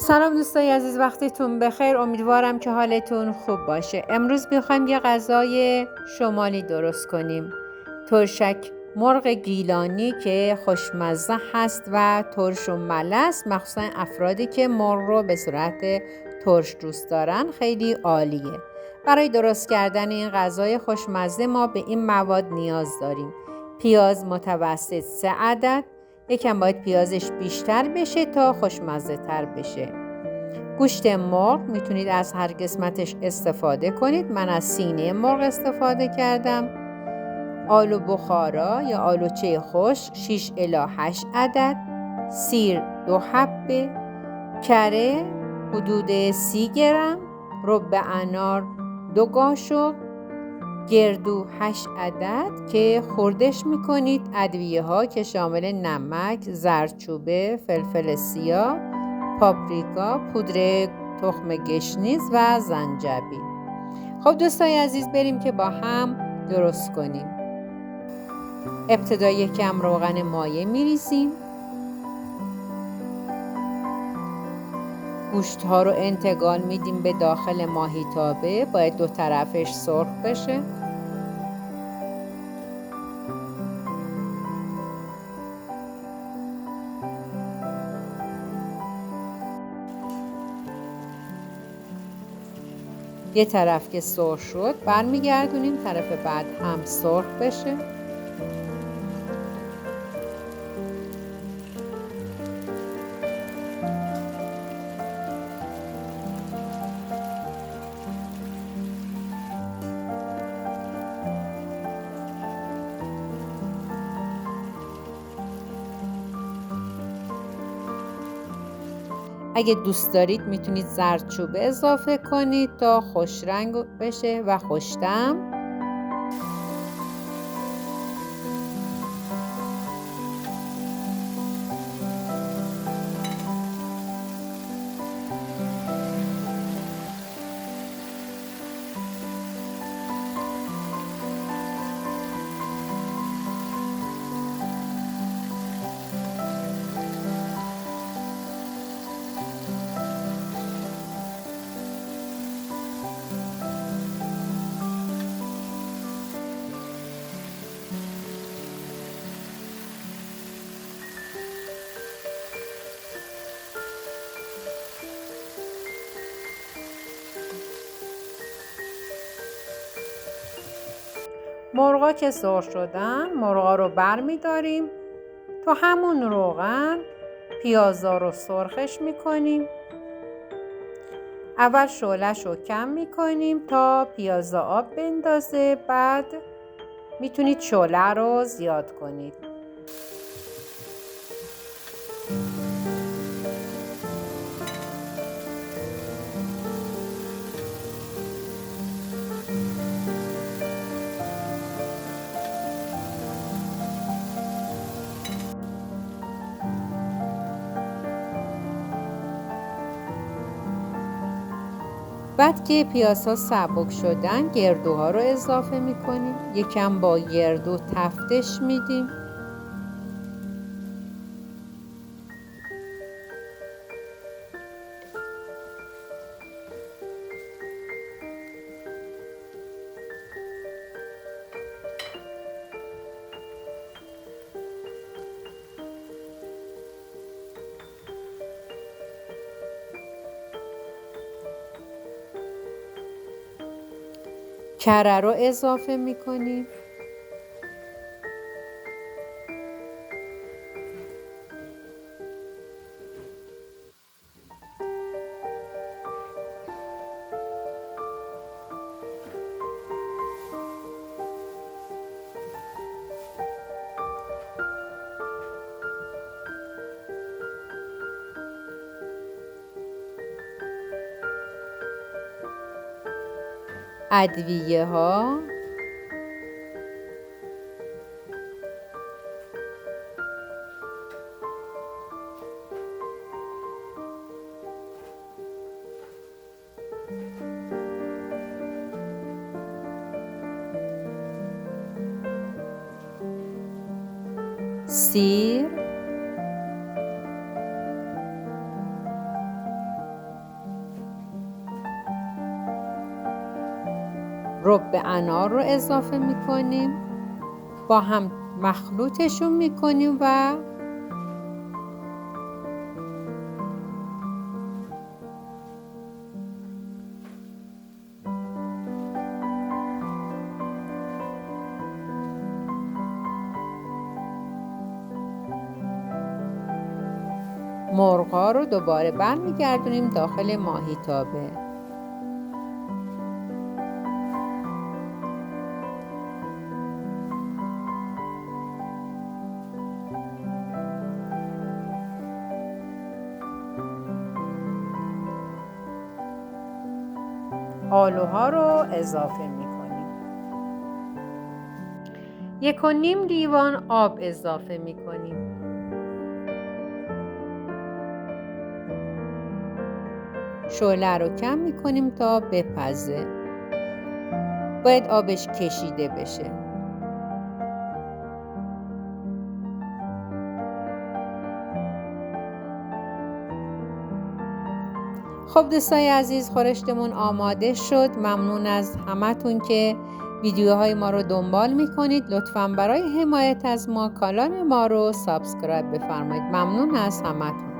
سلام دوستای عزیز، وقتتون بخیر. امیدوارم که حالتون خوب باشه. امروز میخوایم یه غذای شمالی درست کنیم. ترشک مرغ گیلانی که خوشمزه هست و ترش و ملس، مخصوصا افرادی که مرغ رو به صورت ترش دوست دارن خیلی عالیه. برای درست کردن این غذای خوشمزه ما به این مواد نیاز داریم: پیاز متوسط 3 عدد، یکم باید پیازش بیشتر بشه تا خوشمزه تر بشه. گوشت مرغ میتونید از هر قسمتش استفاده کنید، من از سینه مرغ استفاده کردم. آلو بخارا یا آلوچه خشک 6 الی 8 عدد، سیر 2 حبه، کره حدود 30 گرم، رب انار 2 قاشق، گردو 8 عدد که خردش میکنید. ادویه ها که شامل نمک، زردچوبه، فلفل سیاه، پاپریکا، پودر تخم گشنیز و زنجبیل. خب دوستای عزیز، بریم که با هم درست کنیم. ابتدا یکم روغن مایه میریزیم. گوشت ها رو انتقال میدیم به داخل ماهیتابه، باید 2 طرفش سرخ بشه. یه طرف که سرخ شد برمیگردونیم طرف بعد هم سرخ بشه. اگه دوست دارید میتونید زردچوبه اضافه کنید تا خوش رنگ بشه و خوش‌طعم. مرغا که سرخ شدن، مرغا رو برمیداریم. تو همون روغن پیازا رو سرخش میکنیم. اول شعله‌ش رو کم میکنیم تا پیازا آب بندازه، بعد میتونید شعله رو زیاد کنید. بعد که پیازها سبک شدن، گردوها رو اضافه میکنیم. یکم با گردو تفتش میدیم. کره رو اضافه میکنیم. ادویه ها، سیر، رب انار رو اضافه میکنیم، با هم مخلوطشون میکنیم و مرغ‌ها رو دوباره برمیگردونیم داخل ماهیتابه. آلوها رو اضافه میکنیم. 1.5 لیوان آب اضافه میکنیم. شعله رو کم میکنیم تا بپزه. باید آبش کشیده بشه. خب دوستای عزیز، خورشتمون آماده شد. ممنون از همتون که ویدیوهای ما رو دنبال میکنید. لطفاً برای حمایت از ما کانال ما رو سابسکرایب بفرمایید. ممنون از همتون.